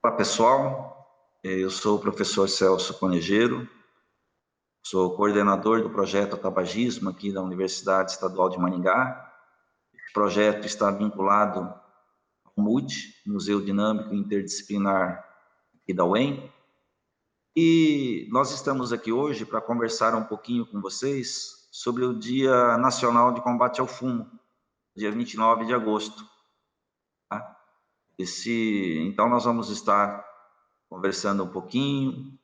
Olá, pessoal. Eu sou o professor Celso Conejeiro, sou coordenador do projeto Tabagismo aqui da Universidade Estadual de Maringá. O projeto está vinculado ao MUD, Museu Dinâmico Interdisciplinar aqui da UEM. E nós estamos aqui hoje para conversar um pouquinho com vocês sobre o Dia Nacional de Combate ao Fumo, dia 29 de agosto. Tá? Então, nós vamos estar conversando um pouquinho,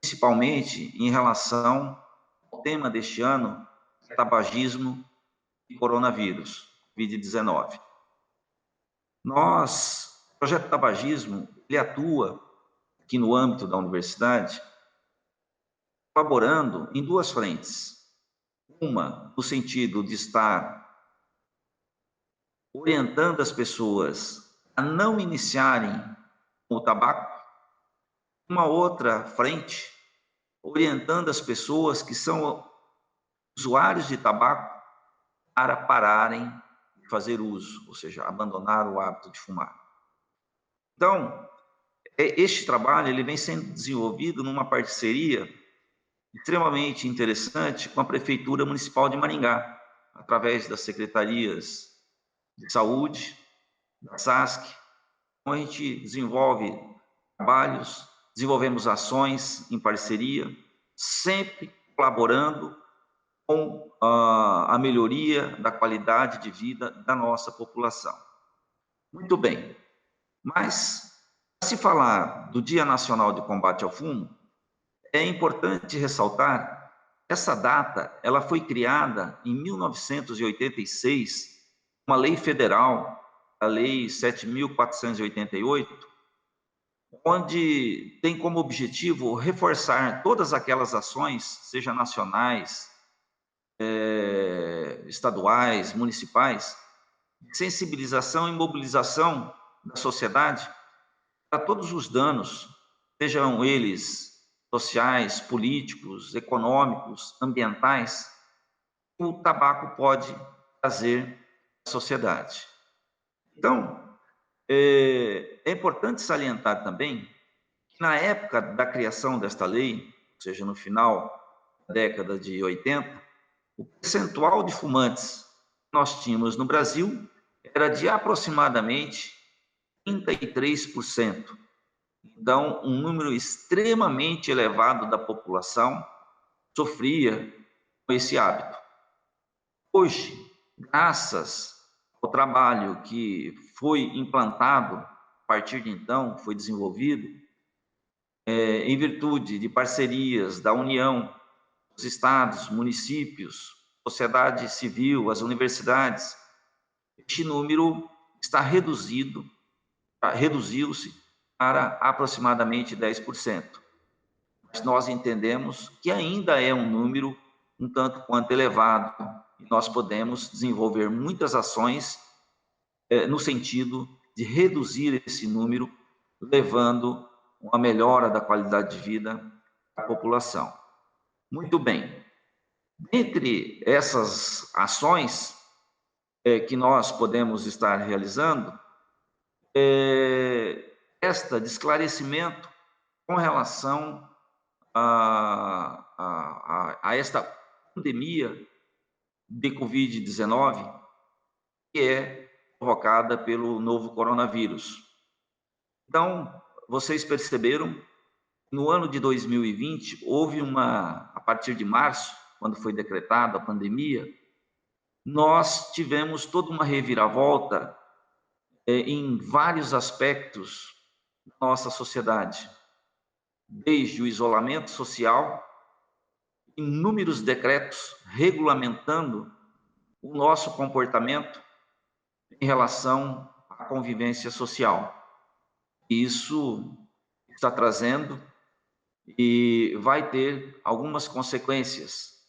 principalmente em relação ao tema deste ano, tabagismo e coronavírus, Covid-19. O projeto Tabagismo, ele atua aqui no âmbito da universidade, colaborando em duas frentes. Uma, no sentido de estar orientando as pessoas a não iniciarem o tabaco. Uma outra frente, orientando as pessoas que são usuários de tabaco para pararem de fazer uso, ou seja, abandonar o hábito de fumar. Então, este trabalho ele vem sendo desenvolvido numa parceria extremamente interessante com a Prefeitura Municipal de Maringá, através das secretarias de saúde, da SASC, onde a gente desenvolve trabalhos, desenvolvemos ações em parceria, sempre colaborando com a melhoria da qualidade de vida da nossa população. Muito bem, mas, para se falar do Dia Nacional de Combate ao Fumo, é importante ressaltar que essa data ela foi criada em 1986, uma lei federal, a Lei 7.488, onde tem como objetivo reforçar todas aquelas ações, seja nacionais, estaduais, municipais, de sensibilização e mobilização da sociedade para todos os danos, sejam eles sociais, políticos, econômicos, ambientais, que o tabaco pode trazer à sociedade. Então, é importante salientar também que na época da criação desta lei, ou seja, no final da década de 80, o percentual de fumantes que nós tínhamos no Brasil era de aproximadamente 33%. Então, um número extremamente elevado da população sofria com esse hábito. Hoje, graças ao trabalho que foi implantado, a partir de então, foi desenvolvido, em virtude de parcerias da União, dos estados, municípios, sociedade civil, as universidades, este número está reduziu-se para aproximadamente 10%. Mas nós entendemos que ainda é um número um tanto quanto elevado e nós podemos desenvolver muitas ações no sentido de reduzir esse número, levando uma melhora da qualidade de vida da população. Muito bem. Entre essas ações que nós podemos estar realizando, esta de esclarecimento com relação a esta pandemia de Covid-19, que é provocada pelo novo coronavírus. Então, vocês perceberam, no ano de 2020, houve a partir de março, quando foi decretada a pandemia, nós tivemos toda uma reviravolta em vários aspectos da nossa sociedade, desde o isolamento social, inúmeros decretos regulamentando o nosso comportamento em relação à convivência social. Isso está trazendo e vai ter algumas consequências.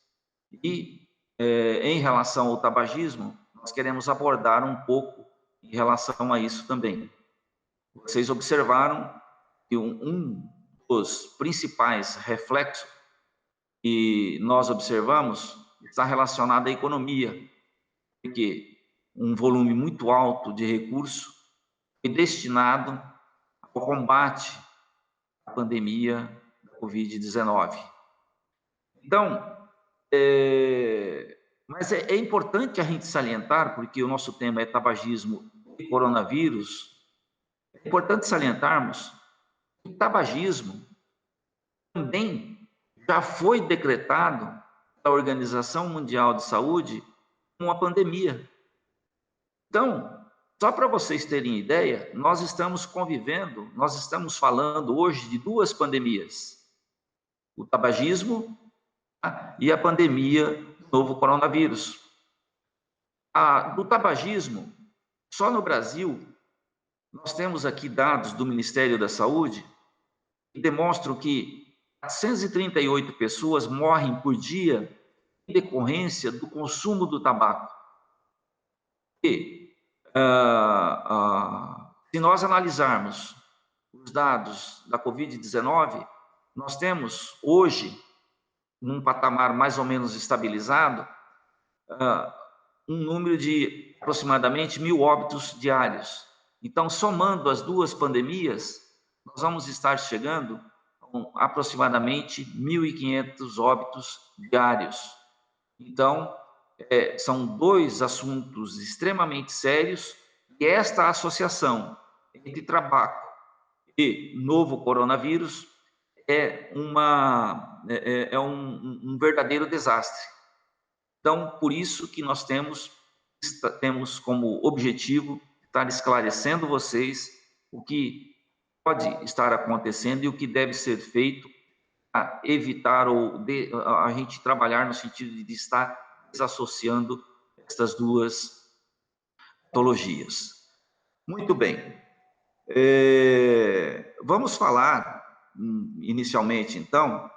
E, em relação ao tabagismo, nós queremos abordar um pouco em relação a isso também. Vocês observaram que um dos principais reflexos que nós observamos está relacionado à economia, porque um volume muito alto de recursos foi destinado ao combate à pandemia da Covid-19. Então, mas é importante a gente salientar, porque o nosso tema é tabagismo e coronavírus, é importante salientarmos que o tabagismo também já foi decretado pela Organização Mundial de Saúde como uma pandemia. Então, só para vocês terem ideia, nós estamos falando hoje de duas pandemias: o tabagismo, tá? E a pandemia do novo coronavírus. Do tabagismo, só no Brasil, nós temos aqui dados do Ministério da Saúde que demonstram que 438 pessoas morrem por dia em decorrência do consumo do tabaco. E, se nós analisarmos os dados da Covid-19, nós temos hoje, num patamar mais ou menos estabilizado, um número de aproximadamente 1.000 óbitos diários. Então, somando as duas pandemias, nós vamos estar chegando a aproximadamente 1.500 óbitos diários. Então, são dois assuntos extremamente sérios, e esta associação entre tabaco e novo coronavírus é um verdadeiro desastre. Então, por isso que nós temos como objetivo estar esclarecendo vocês o que pode estar acontecendo e o que deve ser feito para evitar a gente trabalhar no sentido de estar desassociando essas duas patologias. Muito bem. Vamos falar, inicialmente, então,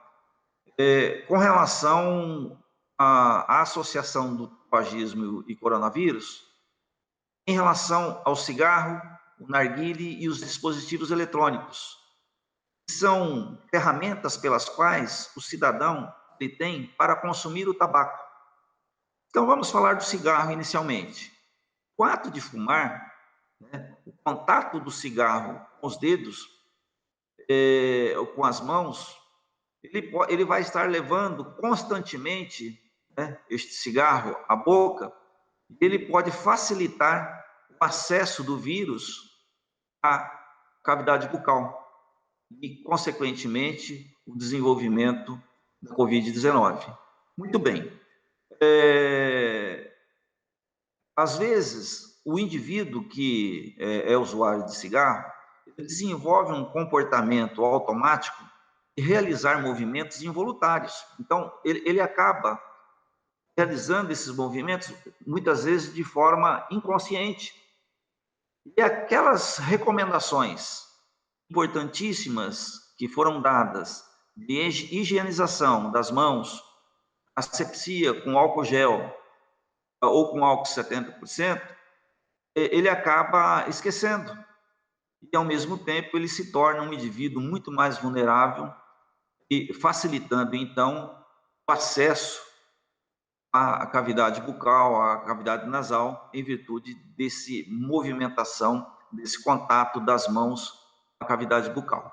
com relação à associação do tabagismo e coronavírus, em relação ao cigarro, o narguile e os dispositivos eletrônicos. São ferramentas pelas quais o cidadão tem para consumir o tabaco. Então, vamos falar do cigarro inicialmente. O ato de fumar, né, o contato do cigarro com os dedos, ou com as mãos, ele vai estar levando constantemente, né, este cigarro à boca, e ele pode facilitar o acesso do vírus à cavidade bucal e, consequentemente, o desenvolvimento da Covid-19. Muito bem. Às vezes, o indivíduo que é usuário de cigarro, ele desenvolve um comportamento automático de realizar movimentos involuntários. Então, ele acaba realizando esses movimentos, muitas vezes, de forma inconsciente. E aquelas recomendações importantíssimas que foram dadas de higienização das mãos, asepsia com álcool gel ou com álcool 70%, ele acaba esquecendo. E, ao mesmo tempo, ele se torna um indivíduo muito mais vulnerável e facilitando, então, o acesso à cavidade bucal, à cavidade nasal, em virtude desse movimentação, desse contato das mãos com a cavidade bucal.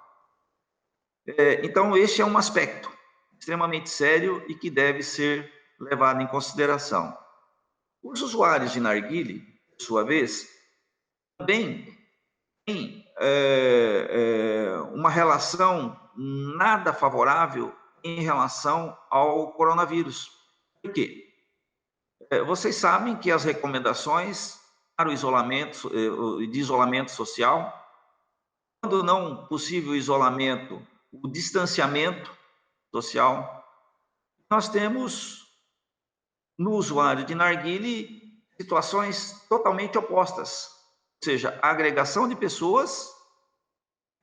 Então, este é um aspecto extremamente sério e que deve ser levado em consideração. Os usuários de narguile, por sua vez, também têm uma relação nada favorável em relação ao coronavírus. Por quê? Vocês sabem que as recomendações para o isolamento, de isolamento social, quando não possível o isolamento, o distanciamento social, nós temos no usuário de narguile situações totalmente opostas, ou seja, agregação de pessoas,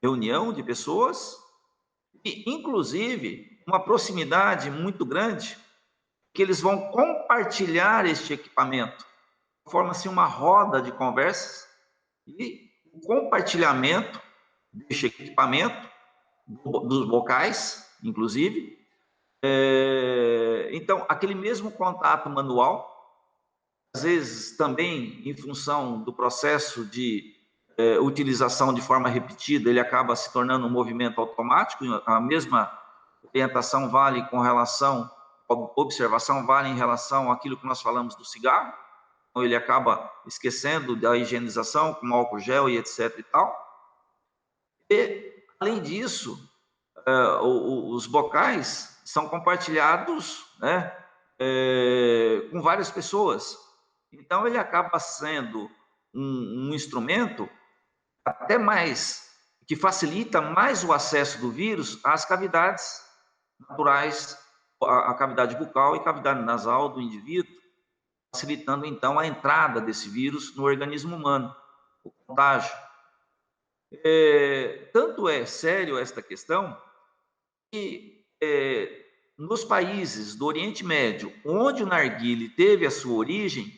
reunião de pessoas e, inclusive, uma proximidade muito grande, que eles vão compartilhar este equipamento. Forma-se uma roda de conversas e o compartilhamento deste equipamento, dos bocais, inclusive. Então, aquele mesmo contato manual, às vezes também em função do processo de utilização de forma repetida, ele acaba se tornando um movimento automático. A mesma orientação vale com relação, observação vale em relação àquilo que nós falamos do cigarro. Então, ele acaba esquecendo da higienização, com álcool gel e etc. e tal. E, além disso, os bocais são compartilhados, né, com várias pessoas. Então, ele acaba sendo um instrumento até mais, que facilita mais o acesso do vírus às cavidades naturais, a cavidade bucal e cavidade nasal do indivíduo, facilitando, então, a entrada desse vírus no organismo humano, o contágio. Tanto é sério esta questão que nos países do Oriente Médio, onde o narguilé teve a sua origem,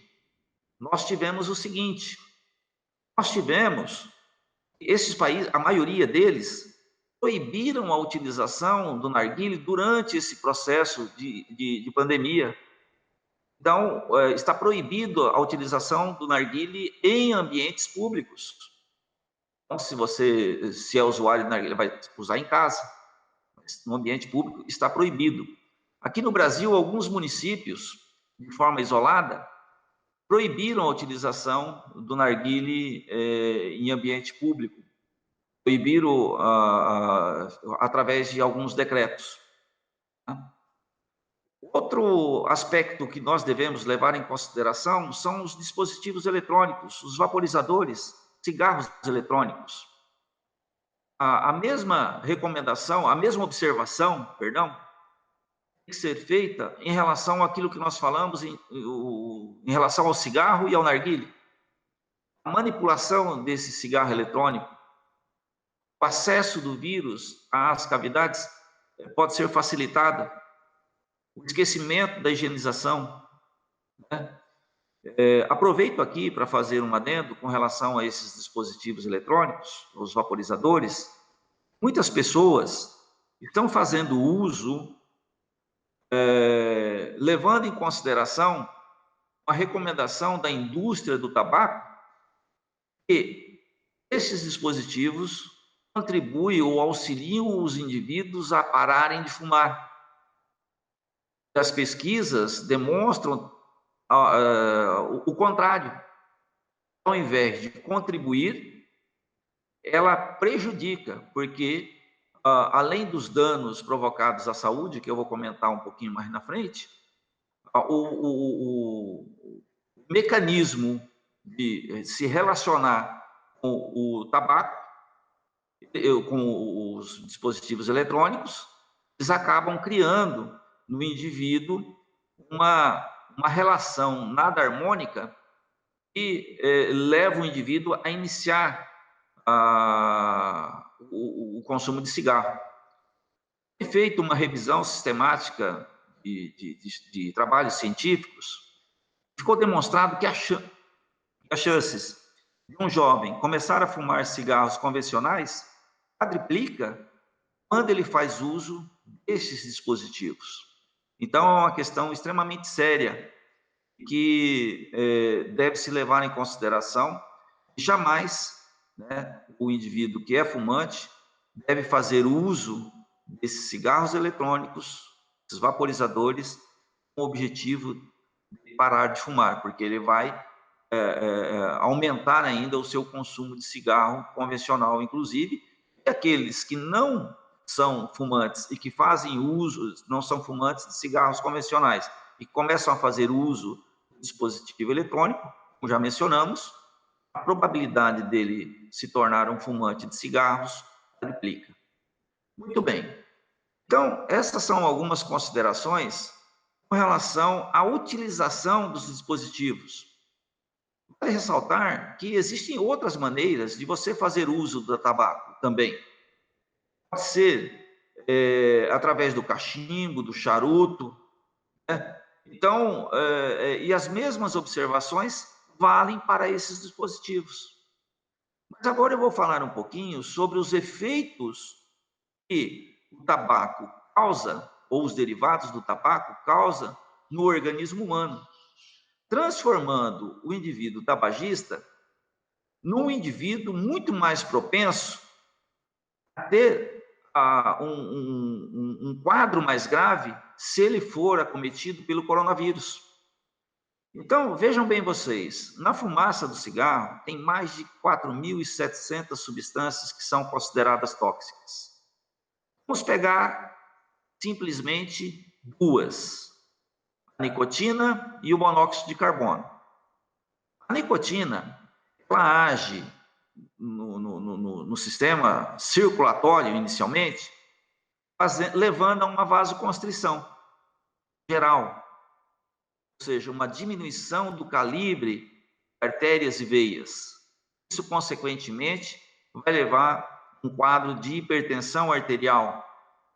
nós tivemos o seguinte: nós tivemos esses países, a maioria deles, proibiram a utilização do narguilé durante esse processo de pandemia. Então, está proibido a utilização do narguilé em ambientes públicos. Então, se é usuário de narguilé, vai usar em casa. Mas no ambiente público está proibido. Aqui no Brasil, alguns municípios, de forma isolada, proibiram a utilização do narguilé em ambiente público. Proibiram através de alguns decretos. Outro aspecto que nós devemos levar em consideração são os dispositivos eletrônicos, os vaporizadores, cigarros eletrônicos. A mesma recomendação, a mesma observação, perdão, tem que ser feita em relação àquilo que nós falamos em relação ao cigarro e ao narguilé. A manipulação desse cigarro eletrônico, o acesso do vírus às cavidades pode ser facilitado, o esquecimento da higienização, né? Aproveito aqui para fazer um adendo com relação a esses dispositivos eletrônicos, os vaporizadores. Muitas pessoas estão fazendo uso, levando em consideração a recomendação da indústria do tabaco, que esses dispositivos contribuem ou auxiliam os indivíduos a pararem de fumar. As pesquisas demonstram o contrário. Ao invés de contribuir, ela prejudica, porque, além dos danos provocados à saúde, que eu vou comentar um pouquinho mais na frente, o mecanismo de se relacionar com o tabaco, com os dispositivos eletrônicos, eles acabam criando no indivíduo uma relação nada harmônica que leva o indivíduo a iniciar o consumo de cigarro. Foi feita uma revisão sistemática de trabalhos científicos, ficou demonstrado que as chances de um jovem começar a fumar cigarros convencionais quadriplica quando ele faz uso desses dispositivos. Então, é uma questão extremamente séria que deve se levar em consideração. Jamais, né, o indivíduo que é fumante deve fazer uso desses cigarros eletrônicos, esses vaporizadores, com o objetivo de parar de fumar, porque ele vai aumentar ainda o seu consumo de cigarro convencional, inclusive. E aqueles que não são fumantes e que fazem uso, não são fumantes de cigarros convencionais, e começam a fazer uso do dispositivo eletrônico, como já mencionamos, a probabilidade dele se tornar um fumante de cigarros triplica. Muito bem. Então, essas são algumas considerações com relação à utilização dos dispositivos. Vale ressaltar que existem outras maneiras de você fazer uso do tabaco também. Pode ser através do cachimbo, do charuto, né? Então, e as mesmas observações valem para esses dispositivos. Mas agora eu vou falar um pouquinho sobre os efeitos que o tabaco causa, ou os derivados do tabaco causam no organismo humano, transformando o indivíduo tabagista num indivíduo muito mais propenso a ter um quadro mais grave se ele for acometido pelo coronavírus. Então, vejam bem vocês, na fumaça do cigarro tem mais de 4.700 substâncias que são consideradas tóxicas. Vamos pegar simplesmente duas, a nicotina e o monóxido de carbono. A nicotina, ela age no sistema circulatório inicialmente, levando a uma vasoconstrição geral, ou seja, uma diminuição do calibre de artérias e veias. Isso, consequentemente, vai levar a um quadro de hipertensão arterial,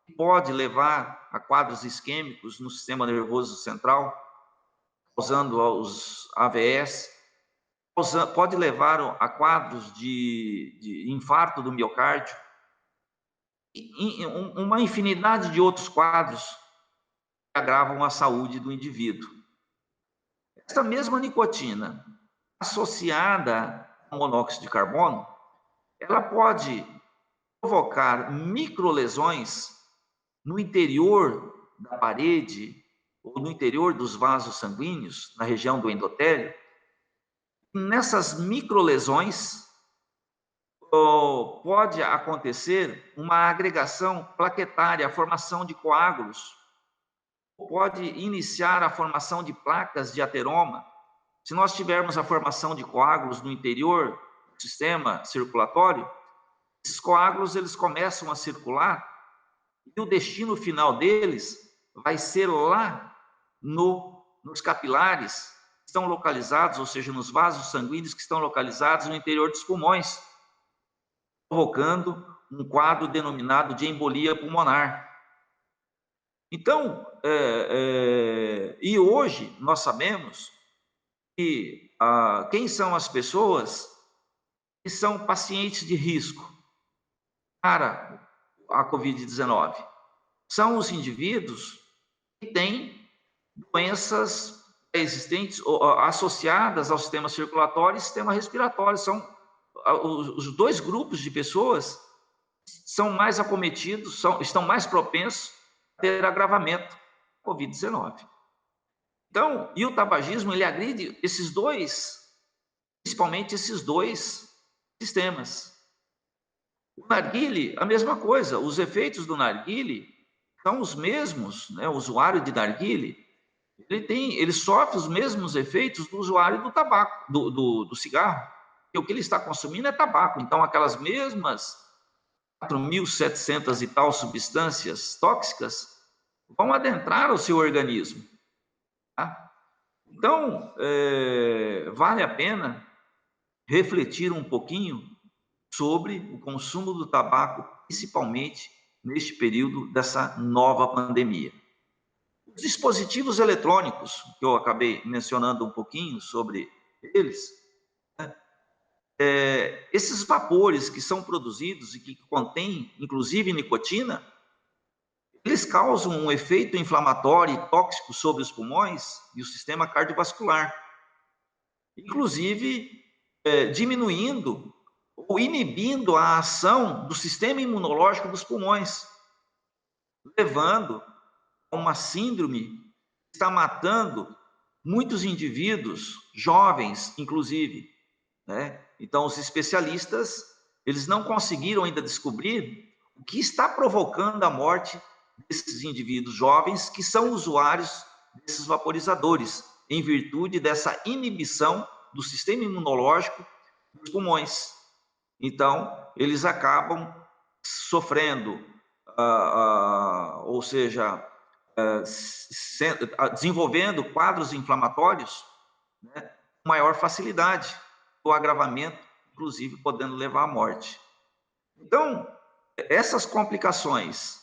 que pode levar a quadros isquêmicos no sistema nervoso central, causando os AVS, pode levar a quadros de infarto do miocárdio, e uma infinidade de outros quadros que agravam a saúde do indivíduo. Essa mesma nicotina, associada ao monóxido de carbono, ela pode provocar microlesões no interior da parede ou no interior dos vasos sanguíneos, na região do endotélio. Nessas microlesões, pode acontecer uma agregação plaquetária, a formação de coágulos, pode iniciar a formação de placas de ateroma. Se nós tivermos a formação de coágulos no interior do sistema circulatório, esses coágulos eles começam a circular e o destino final deles vai ser lá nos capilares que estão localizados, ou seja, nos vasos sanguíneos que estão localizados no interior dos pulmões, provocando um quadro denominado de embolia pulmonar. Então, e hoje nós sabemos que quem são as pessoas que são pacientes de risco para a Covid-19? São os indivíduos que têm doenças existentes associadas ao sistema circulatório e sistema respiratório. São os dois grupos de pessoas são mais acometidos, estão mais propensos a ter agravamento da Covid-19. Então, e o tabagismo, ele agride esses dois, principalmente esses dois sistemas. O narguile, a mesma coisa, os efeitos do narguile são os mesmos, né? O usuário de narguile, ele sofre os mesmos efeitos do usuário do tabaco, do cigarro, porque o que ele está consumindo é tabaco, então aquelas mesmas 4.700 e tal substâncias tóxicas vão adentrar o seu organismo. Tá? Então, vale a pena refletir um pouquinho sobre o consumo do tabaco, principalmente neste período dessa nova pandemia. Os dispositivos eletrônicos, que eu acabei mencionando um pouquinho sobre eles, né? Esses vapores que são produzidos e que contêm, inclusive, nicotina, eles causam um efeito inflamatório e tóxico sobre os pulmões e o sistema cardiovascular, inclusive diminuindo ou inibindo a ação do sistema imunológico dos pulmões, levando a uma síndrome que está matando muitos indivíduos, jovens, inclusive, né? Então, os especialistas, eles não conseguiram ainda descobrir o que está provocando a morte desses indivíduos jovens que são usuários desses vaporizadores, em virtude dessa inibição do sistema imunológico dos pulmões. Então, eles acabam sofrendo, ou seja, desenvolvendo quadros inflamatórios, né, com maior facilidade, o agravamento, inclusive, podendo levar à morte. Então, essas complicações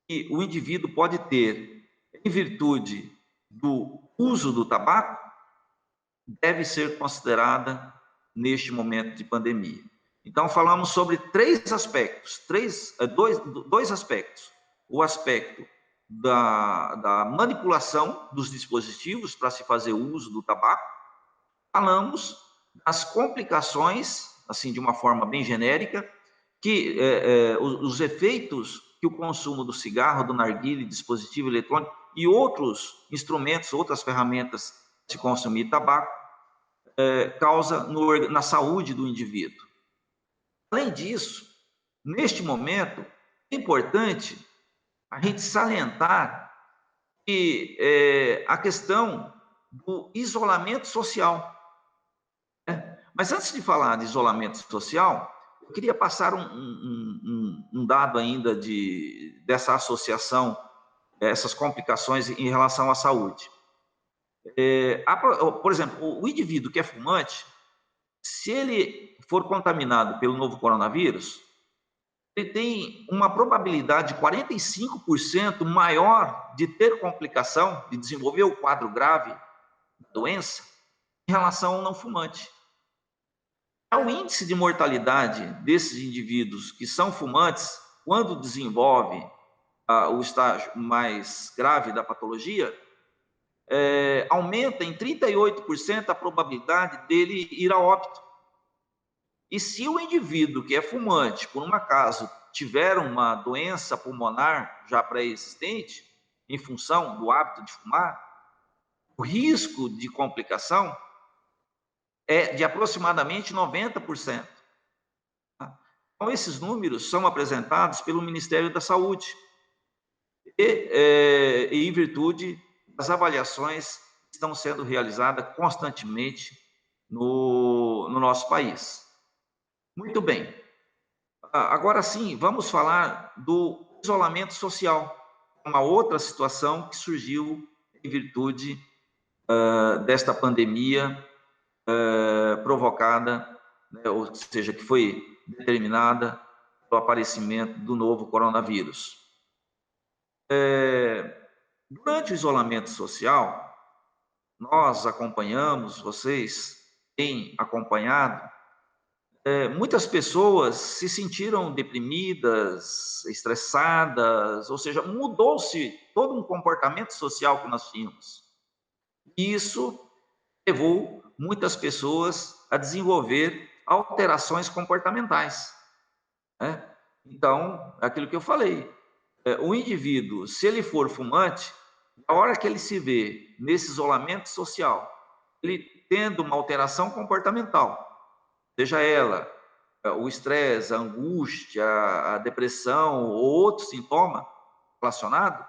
que o indivíduo pode ter em virtude do uso do tabaco deve ser considerada neste momento de pandemia. Então, falamos sobre três aspectos, dois aspectos. O aspecto da manipulação dos dispositivos para se fazer uso do tabaco. Falamos as complicações, assim, de uma forma bem genérica, que os efeitos que o consumo do cigarro, do narguilé, dispositivo eletrônico e outros instrumentos, outras ferramentas de consumir tabaco, causa na saúde do indivíduo. Além disso, neste momento, é importante a gente salientar que a questão do isolamento social. Né? Mas antes de falar de isolamento social, eu queria passar um dado ainda dessa associação, essas complicações em relação à saúde. Por exemplo, o indivíduo que é fumante, se ele for contaminado pelo novo coronavírus, ele tem uma probabilidade 45% maior de ter complicação, de desenvolver o quadro grave da doença, em relação ao não fumante. O índice de mortalidade desses indivíduos que são fumantes, quando desenvolve o estágio mais grave da patologia, aumenta em 38% a probabilidade dele ir a óbito. E se o indivíduo que é fumante, por um acaso, tiver uma doença pulmonar já pré-existente, em função do hábito de fumar, o risco de complicação é de aproximadamente 90%. Então, esses números são apresentados pelo Ministério da Saúde e em virtude das avaliações que estão sendo realizadas constantemente no nosso país. Muito bem. Agora sim, vamos falar do isolamento social, uma outra situação que surgiu em virtude desta pandemia provocada, né, ou seja, que foi determinada pelo aparecimento do novo coronavírus. Durante o isolamento social, nós acompanhamos, vocês têm acompanhado, muitas pessoas se sentiram deprimidas, estressadas, ou seja, mudou-se todo um comportamento social que nós tínhamos. E isso levou muitas pessoas a desenvolver alterações comportamentais. Né? Então, aquilo que eu falei, o indivíduo, se ele for fumante, na hora que ele se vê nesse isolamento social, ele tendo uma alteração comportamental, seja ela o estresse, a angústia, a depressão ou outro sintoma relacionado, o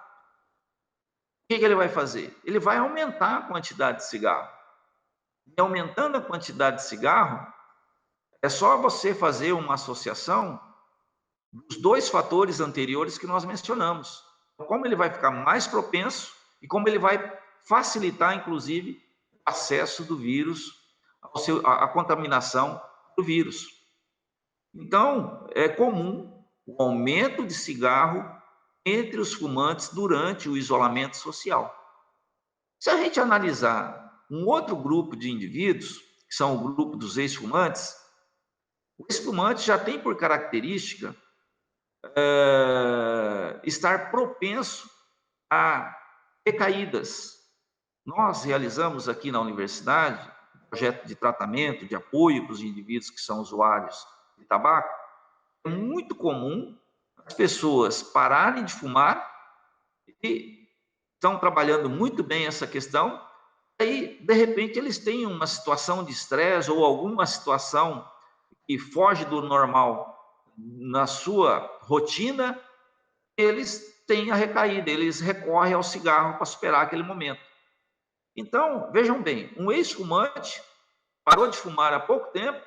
que ele vai fazer? Ele vai aumentar a quantidade de cigarro. E aumentando a quantidade de cigarro, é só você fazer uma associação dos dois fatores anteriores que nós mencionamos. Como ele vai ficar mais propenso e como ele vai facilitar, inclusive, o acesso do vírus, a contaminação do vírus. Então, é comum o aumento de cigarro entre os fumantes durante o isolamento social. Se a gente analisar um outro grupo de indivíduos, que são o grupo dos ex-fumantes, o ex-fumante já tem por característica estar propenso a recaídas. Nós realizamos aqui na universidade um projeto de tratamento, de apoio para os indivíduos que são usuários de tabaco. É muito comum as pessoas pararem de fumar e estão trabalhando muito bem essa questão, aí, de repente, eles têm uma situação de estresse ou alguma situação que foge do normal na sua rotina, eles têm a recaída, eles recorrem ao cigarro para superar aquele momento. Então, vejam bem, um ex-fumante parou de fumar há pouco tempo,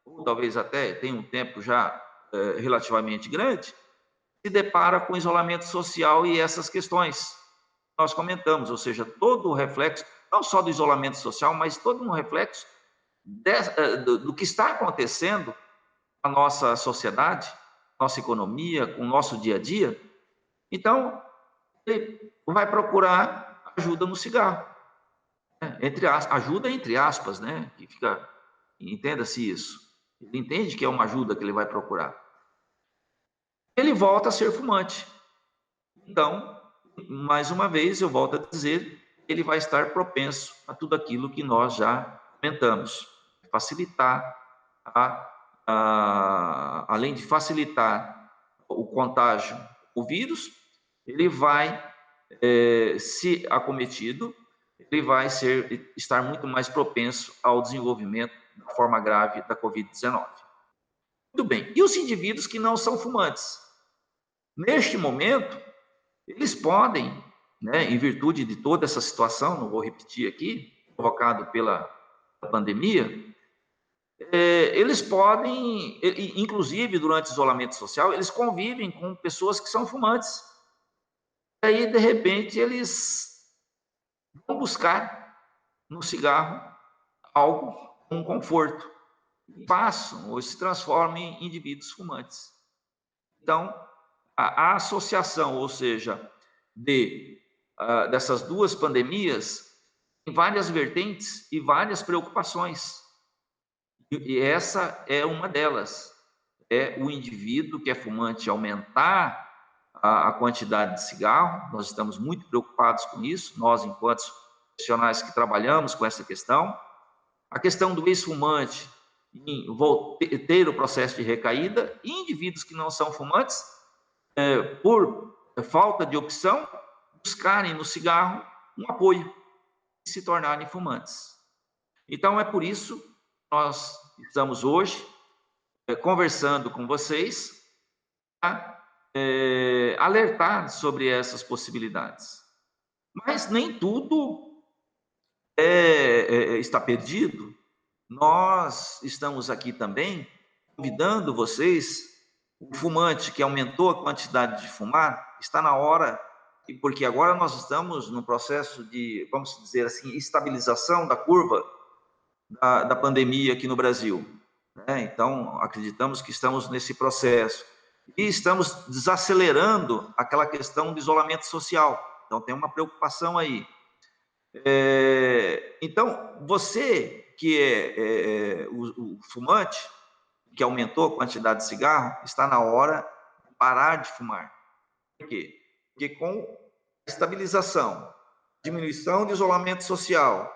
ou talvez até tenha um tempo já relativamente grande, se depara com isolamento social e essas questões que nós comentamos, ou seja, todo o reflexo, não só do isolamento social, mas todo um reflexo do que está acontecendo na nossa sociedade, nossa economia, com o nosso dia a dia. Então, ele vai procurar ajuda no cigarro. Ajuda entre aspas, né? Que fica, entenda-se isso. Ele entende que é uma ajuda que ele vai procurar. Ele volta a ser fumante. Então, mais uma vez, eu volto a dizer, ele vai estar propenso a tudo aquilo que nós já comentamos. facilitar, além de facilitar o contágio do vírus, ele vai, se acometido, ele vai estar muito mais propenso ao desenvolvimento da forma grave da Covid-19. Muito bem, e os indivíduos que não são fumantes? Neste momento, eles podem, né, em virtude de toda essa situação, não vou repetir aqui, provocado pela pandemia, eles podem, inclusive durante o isolamento social, eles convivem com pessoas que são fumantes. E aí, de repente, eles vão buscar no cigarro algo com conforto, e passam ou se transformam em indivíduos fumantes. Então, a associação, ou seja, dessas duas pandemias, tem várias vertentes e várias preocupações. E essa é uma delas. É o indivíduo que é fumante aumentar a quantidade de cigarro. Nós estamos muito preocupados com isso, nós, enquanto profissionais que trabalhamos com essa questão. A questão do ex-fumante ter o processo de recaída, e indivíduos que não são fumantes, por falta de opção, buscarem no cigarro um apoio e se tornarem fumantes. Então, é por isso que nós estamos hoje conversando com vocês para alertar sobre essas possibilidades. Mas nem tudo está perdido. Nós estamos aqui também convidando vocês, o fumante que aumentou a quantidade de fumar, está na hora, porque agora nós estamos no processo de, vamos dizer assim, estabilização da curva da pandemia aqui no Brasil. Né? Então, acreditamos que estamos nesse processo. E estamos desacelerando aquela questão do isolamento social. Então, tem uma preocupação aí. Então, você que é o fumante, que aumentou a quantidade de cigarro, está na hora de parar de fumar. Por quê? Porque com a estabilização, diminuição do isolamento social,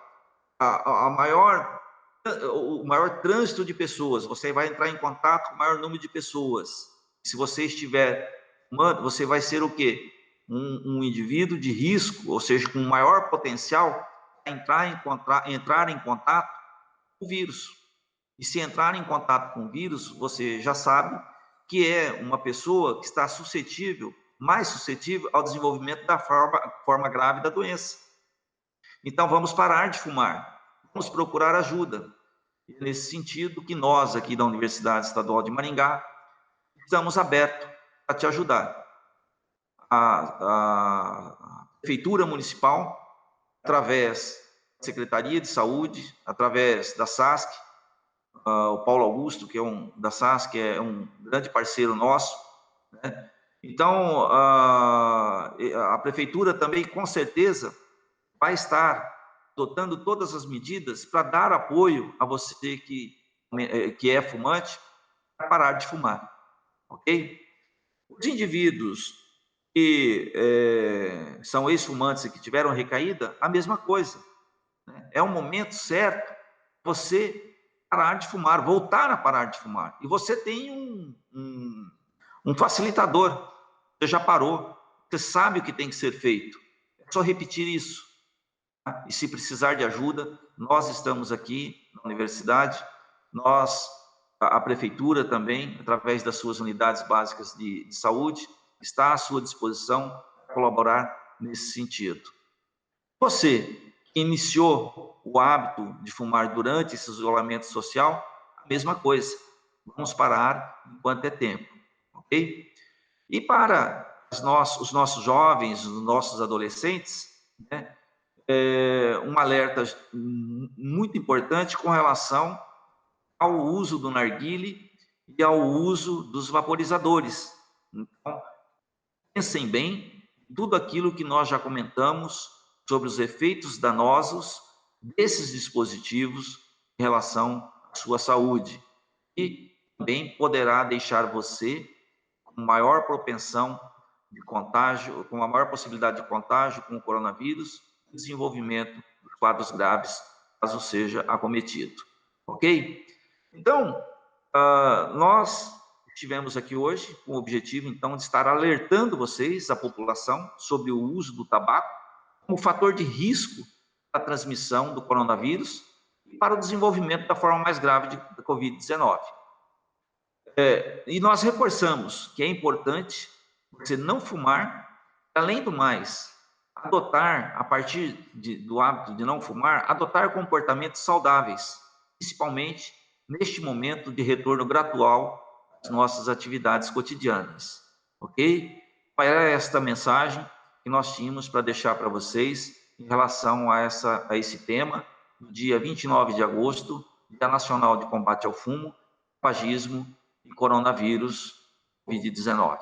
o maior trânsito de pessoas, você vai entrar em contato com o maior número de pessoas. Se você estiver fumando, você vai ser o quê? Um indivíduo de risco, ou seja, com maior potencial para entrar em contato com o vírus. E se entrar em contato com o vírus, você já sabe que é uma pessoa que está mais suscetível ao desenvolvimento da forma grave da doença. Então, vamos parar de fumar, vamos procurar ajuda. E é nesse sentido que nós, aqui da Universidade Estadual de Maringá, estamos abertos a te ajudar. A Prefeitura Municipal, através da Secretaria de Saúde, através da SASC, o Paulo Augusto, que é da SASC, é um grande parceiro nosso, né? Então, a Prefeitura também, com certeza, vai estar adotando todas as medidas para dar apoio a você que é fumante, para parar de fumar, ok? Os indivíduos que são ex-fumantes e que tiveram recaída, a mesma coisa. Né? É o momento certo você parar de fumar, voltar a parar de fumar. E você tem um facilitador, você já parou, você sabe o que tem que ser feito. É só repetir isso. Tá? E se precisar de ajuda, nós estamos aqui na universidade, a prefeitura também, através das suas unidades básicas de saúde, está à sua disposição para colaborar nesse sentido. Você que iniciou o hábito de fumar durante esse isolamento social, a mesma coisa. Vamos parar enquanto é tempo, ok? E para os nossos jovens, os nossos adolescentes, né, um alerta muito importante com relação ao uso do narguile e ao uso dos vaporizadores. Então, pensem bem tudo aquilo que nós já comentamos sobre os efeitos danosos desses dispositivos em relação à sua saúde. E também poderá deixar você com maior propensão de contágio, com uma maior possibilidade de contágio com o coronavírus e desenvolvimento de quadros graves, caso seja acometido. ok? Então, nós estivemos aqui hoje com o objetivo, então, de estar alertando vocês, a população, sobre o uso do tabaco como fator de risco da transmissão do coronavírus e para o desenvolvimento da forma mais grave da Covid-19. E nós reforçamos que é importante você não fumar, além do mais, adotar, a partir do hábito de não fumar, adotar comportamentos saudáveis, principalmente neste momento de retorno gradual às nossas atividades cotidianas, ok? Era esta mensagem que nós tínhamos para deixar para vocês em relação a esse tema, no dia 29 de agosto, Dia Nacional de Combate ao Fumo, Tabagismo e Coronavírus Covid-19.